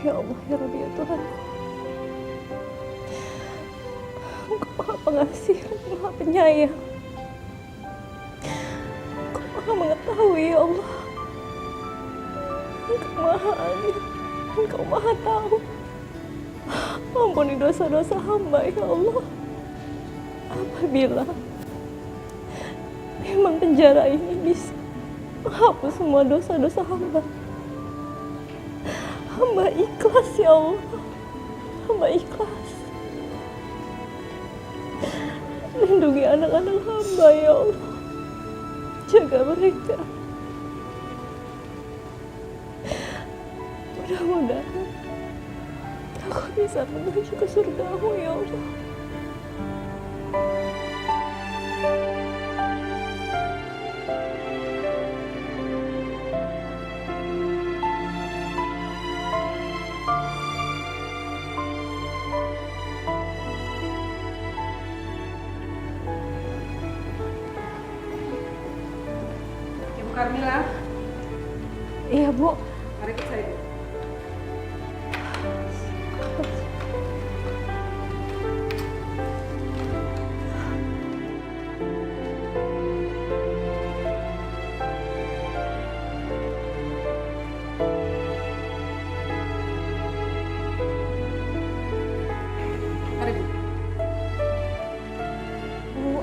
Ya Allah, ya Rabbi, ya Tuhan. Engkau Maha Pengasih, Maha Penyayang. Engkau Maha Mengetahui, ya Allah. Engkau Maha Adil, Engkau Maha Tahu. Ampuni dosa-dosa hamba, ya Allah. Apabila memang penjara ini bisa menghapus semua dosa-dosa hamba, hamba ikhlas, ya Allah. Hamba ikhlas. Lindungi anak-anak hamba, ya Allah. Jaga mereka. Mudah-mudahan aku bisa menuju ke surga-Mu, ya Allah. Ibu Karmila. Iya, Bu. Mari ikut saya, Bu. Mari, Bu. Bu,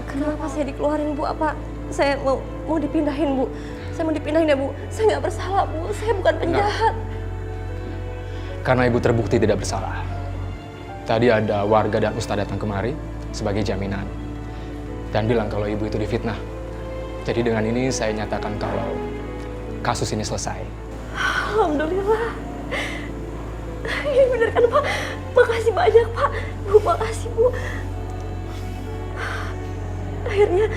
kenapa saya dikeluarin, Bu? Apa saya mau dipindahin, Bu? Saya mau dipindahin ya, Bu. Saya nggak bersalah, Bu. Saya bukan penjahat. Karena ibu terbukti tidak bersalah. Tadi ada warga dan ustadz datang kemari sebagai jaminan dan bilang kalau ibu itu difitnah. Jadi dengan ini saya nyatakan kalau kasus ini selesai. Alhamdulillah. Ini benar kan, Pak? Makasih banyak, Pak. Bu, makasih, Bu. Akhirnya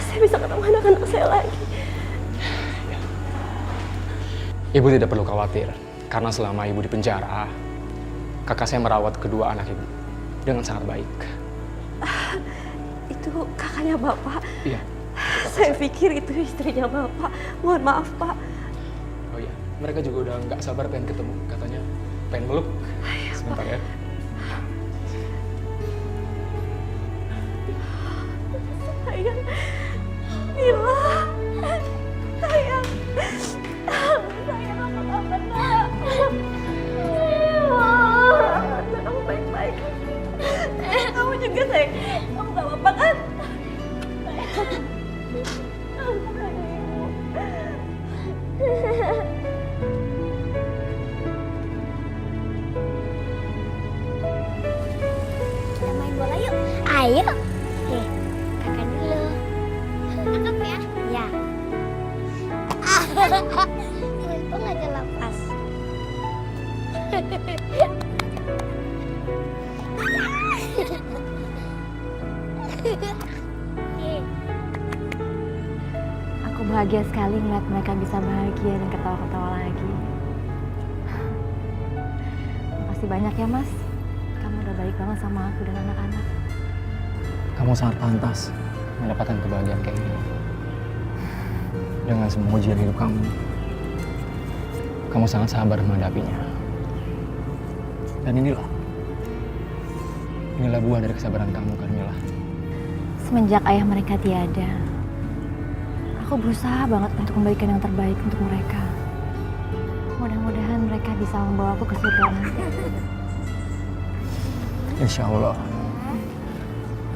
saya bisa ketemu anak-anak saya lagi. Ibu tidak perlu khawatir, karena selama ibu di penjara, kakak saya merawat kedua anak ibu dengan sangat baik. Itu kakaknya Bapak? Iya. Saya pikir itu istrinya Bapak. Mohon maaf, Pak. Oh iya, mereka juga udah nggak sabar pengen ketemu, katanya pengen meluk. Sebentar ya. Sayang, Mila, sayang, sayang, apa kabar, Nak? Kamu baik-baik. Kamu juga, sayang. Kamu gak apa-apa kan? Kita main bola yuk. Ayo. Kakak dulu. Kakak ya? Ya. Untung aja lepas. Aku bahagia sekali melihat mereka bisa bahagia dan ketawa-ketawa lagi. Makasih banyak ya, Mas. Kamu udah baik banget sama aku dan anak-anak. Kamu sangat pantas mendapatkan kebahagiaan kayak gini. Dengan semua ujian hidup kamu, kamu sangat sabar menghadapinya. Dan inilah buah dari kesabaran kamu, Karmila. Semenjak ayah mereka tiada, aku berusaha banget untuk memberikan yang terbaik untuk mereka. Mudah-mudahan mereka bisa membawa aku ke surga nanti. Insya Allah,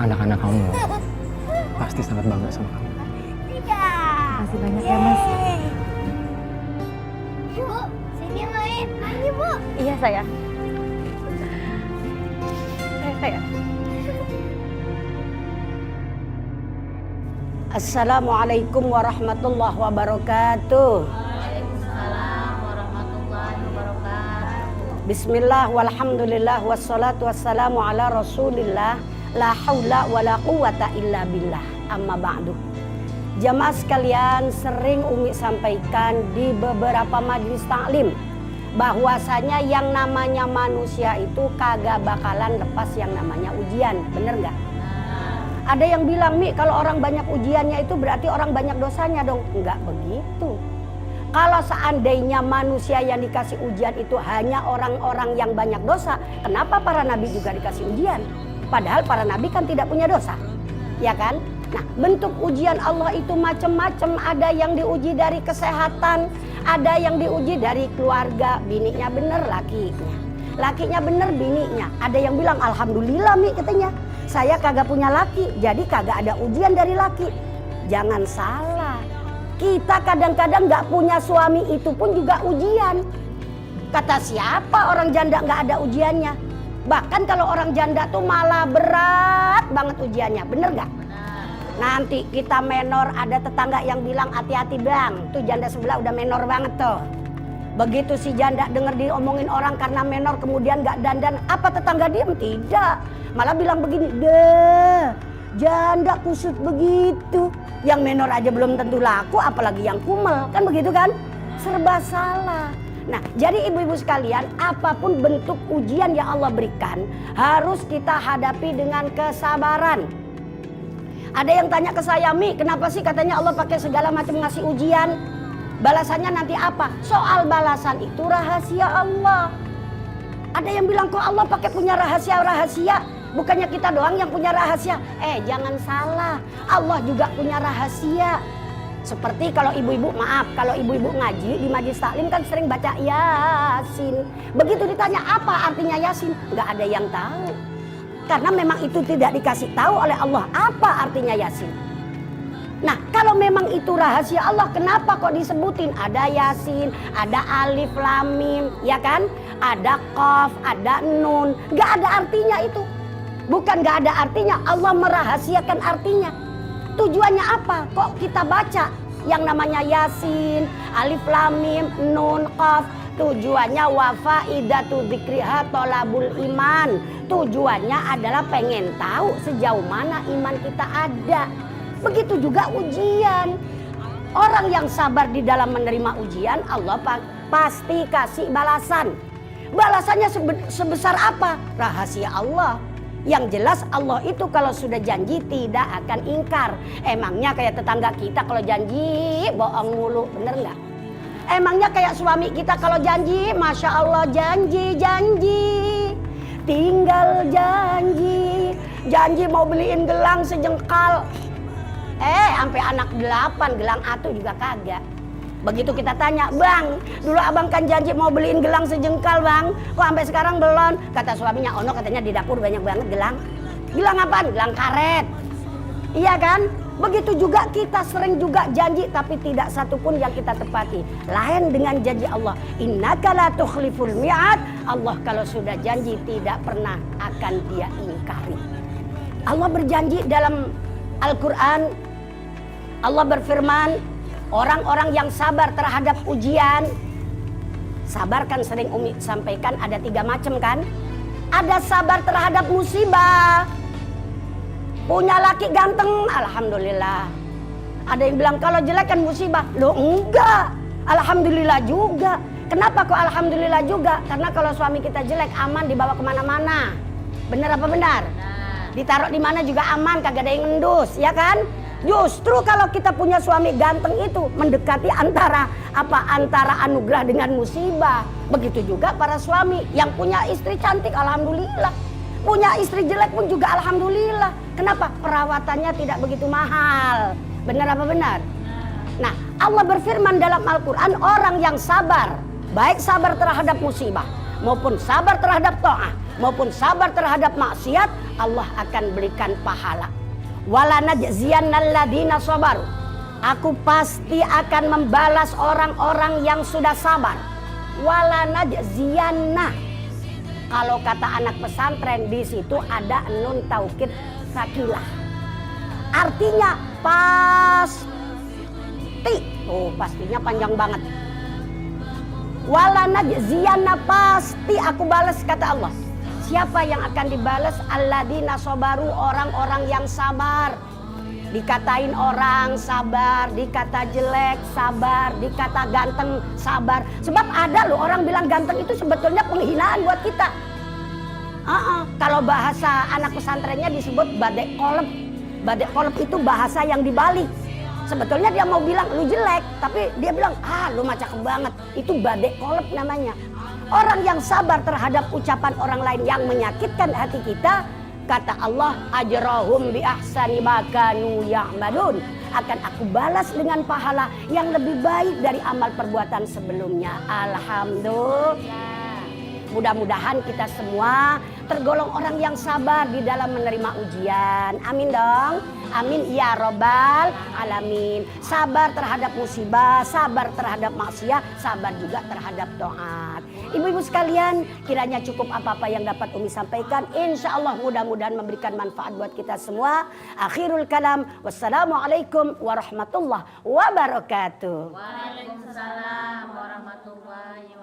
anak-anak kamu pasti sangat bangga sama kamu. Makasih banyak ya, Mas. Bu, sini main. Main Bu. Iya, sayang. Sayang. Assalamualaikum warahmatullahi wabarakatuh. Waalaikumsalam warahmatullahi wabarakatuh. Bismillah walhamdulillah wassalatu wassalamu ala rasulillah. La haula wa la quwata illa billah. Amma ba'du. Jamaah sekalian, sering Umi sampaikan di beberapa majelis taklim bahwasanya yang namanya manusia itu kagak bakalan lepas yang namanya ujian. Bener nggak? Ada yang bilang, Mi, kalau orang banyak ujiannya itu berarti orang banyak dosanya dong. Enggak begitu. Kalau seandainya manusia yang dikasih ujian itu hanya orang-orang yang banyak dosa, kenapa para nabi juga dikasih ujian? Padahal para nabi kan tidak punya dosa, ya kan? Nah, bentuk ujian Allah itu macam-macam. Ada yang diuji dari kesehatan, ada yang diuji dari keluarga, bininya bener lakinya, lakinya bener bininya. Ada yang bilang alhamdulillah Mi katanya, saya kagak punya laki, jadi kagak ada ujian dari laki. Jangan salah, kita kadang-kadang gak punya suami itu pun juga ujian. Kata siapa orang janda gak ada ujiannya? Bahkan kalau orang janda tuh malah berat banget ujiannya, bener gak? Nanti kita menor, ada tetangga yang bilang hati-hati bang, tuh janda sebelah udah menor banget tuh. Begitu si janda denger diomongin orang karena menor kemudian gak dandan, apa tetangga diem? Tidak, malah bilang begini, deh janda kusut begitu. Yang menor aja belum tentu laku, apalagi yang kumel, kan begitu kan? Serba salah. Nah, jadi ibu-ibu sekalian, apapun bentuk ujian yang Allah berikan harus kita hadapi dengan kesabaran. Ada yang tanya ke saya, Mi, kenapa sih katanya Allah pakai segala macam ngasih ujian? Balasannya nanti apa? Soal balasan itu rahasia Allah. Ada yang bilang kok Allah pakai punya rahasia-rahasia? Bukannya kita doang yang punya rahasia? Jangan salah, Allah juga punya rahasia. Seperti kalau ibu-ibu, maaf, kalau ibu-ibu ngaji di majelis taklim kan sering baca Yasin. Begitu ditanya apa artinya Yasin, nggak ada yang tahu. Karena memang itu tidak dikasih tahu oleh Allah apa artinya Yasin. Nah, kalau memang itu rahasia Allah, kenapa kok disebutin? Ada Yasin, ada Alif Lam Mim, ya kan? Ada Qaf, ada Nun. Gak ada artinya itu. Bukan gak ada artinya, Allah merahasiakan artinya. Tujuannya apa? Kok kita baca yang namanya Yasin, Alif Lam Mim, Nun, Qaf? Tujuannya wafaidatu dzikriha tolabul iman. Tujuannya adalah pengen tahu sejauh mana iman kita ada. Begitu juga ujian. Orang yang sabar di dalam menerima ujian, Allah pasti kasih balasan. Balasannya sebesar apa? Rahasia Allah. Yang jelas Allah itu kalau sudah janji tidak akan ingkar. Emangnya kayak tetangga kita kalau janji bohong mulu, bener nggak? Emangnya kayak suami kita kalau janji, Masya Allah janji. Tinggal janji mau beliin gelang sejengkal. Sampai anak 8 gelang atu juga kagak. Begitu kita tanya, bang, dulu abang kan janji mau beliin gelang sejengkal bang, kok sampai sekarang belum? Kata suaminya, ono katanya di dapur banyak banget gelang. Gelang apaan? Gelang karet. Iya kan? Begitu juga kita sering juga janji tapi tidak satupun yang kita tepati. Lain dengan janji Allah. Innaka la tukhliful mi'ad. Allah kalau sudah janji tidak pernah akan dia ingkari. Allah berjanji dalam Al-Quran. Allah berfirman, orang-orang yang sabar terhadap ujian. Sabar kan sering Umi sampaikan ada 3 macam kan. Ada sabar terhadap musibah. Punya laki ganteng, alhamdulillah. Ada yang bilang kalau jelek kan musibah. Loh enggak, alhamdulillah juga. Kenapa kok alhamdulillah juga? Karena kalau suami kita jelek aman dibawa kemana-mana. Benar apa benar? Ditaruh di mana juga aman, kagak ada yang ngendus, ya kan? Justru kalau kita punya suami ganteng itu mendekati antara anugerah dengan musibah. Begitu juga para suami yang punya istri cantik, alhamdulillah. Punya istri jelek pun juga alhamdulillah. Kenapa? Perawatannya tidak begitu mahal. Benar apa benar? Nah, Allah berfirman dalam Al-Quran, orang yang sabar, baik sabar terhadap musibah, maupun sabar terhadap ta'ah, maupun sabar terhadap maksiat, Allah akan berikan pahala. Walanajziyannalladzina sabaru. Aku pasti akan membalas orang-orang yang sudah sabar. Walanajziyanna. Kalau kata anak pesantren di situ ada nun taukid sakilah. Artinya pasti. Oh, pastinya panjang banget. Walanajziyanna, pasti aku balas kata Allah. Siapa yang akan dibalas? Alladzina sabaru, orang-orang yang sabar. Dikatain orang sabar, dikata jelek sabar, dikata ganteng sabar. Sebab ada loh orang bilang ganteng itu sebetulnya penghinaan buat kita. Kalau bahasa anak pesantrennya disebut badek kolep. Badek kolep itu bahasa yang dibalik. Sebetulnya dia mau bilang lu jelek, tapi dia bilang lu mah cakep banget. Itu badek kolep namanya. Orang yang sabar terhadap ucapan orang lain yang menyakitkan hati kita, kata Allah, ajrahum bi ahsani ma kanu ya'malun, akan aku balas dengan pahala yang lebih baik dari amal perbuatan sebelumnya. Alhamdulillah. Mudah-mudahan kita semua tergolong orang yang sabar di dalam menerima ujian. Amin dong. Amin ya robbal alamin. Sabar terhadap musibah, sabar terhadap maksiat, sabar juga terhadap taat. Ibu-ibu sekalian, kiranya cukup apa-apa yang dapat Umi sampaikan. Insya Allah mudah-mudahan memberikan manfaat buat kita semua. Akhirul kalam. Wassalamualaikum warahmatullahi wabarakatuh. Waalaikumsalam warahmatullahi wabarakatuh.